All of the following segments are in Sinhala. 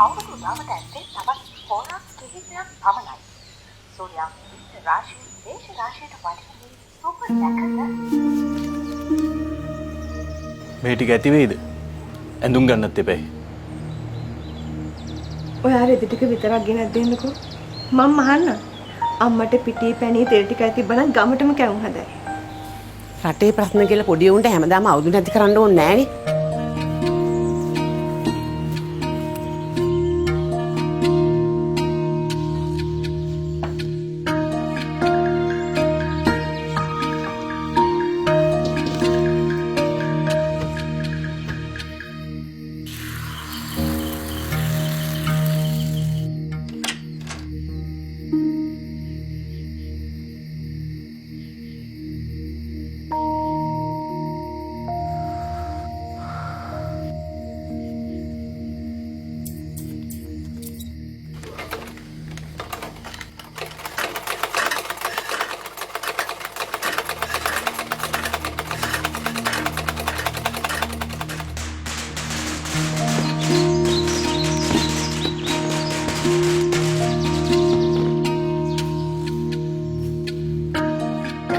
අවුරුදු 9ට ඇත්තේ තවත් හෝරා කිහිපයක් පමණයි. සූර්යා රාශි දේශ රාශියට වටින සුපර් දැකලා මේ ටික ඇති වෙයිද? ඇඳුම් ගන්නත් එපැයි. ඔයා රෙදි ටික විතරක් ගෙනත් දෙන්නකෝ. මම මහන්න. අම්මට පිටි පැණි තෙල් ටිකයි තිබ්බනම් ගමටම කැවුම් හදයි. රටේ ප්‍රශ්න කියලා පොඩි උන්ට හැමදාම අවුදු නැති කරන්න ඕනේ නෑනේ.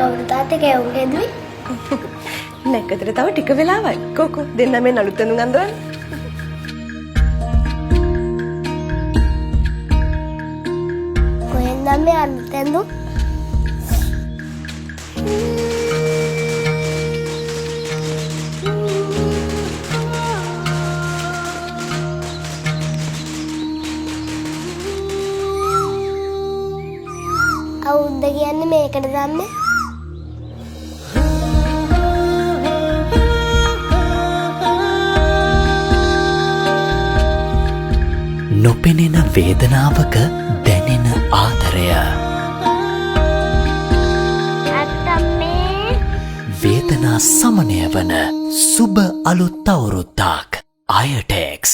කවුරු තාත්තේ කැවුම් හැදුවේ? නැකතට තව ටික වෙලාවයි. කොකෝ දෙන්න මේ නලුත් ඇඳුම් අඳවන්න. කොහෙන්ද මේ අලුත් ඇඳුම්? අවුද්ද කියන්නේ මේකට දැම්මේ? නොපෙනෙන වේදනාවක දැනෙන ආදරය වේදනා සමනය වන සුබ අලුත් අවුරුද්දක් අයටෙක්ස්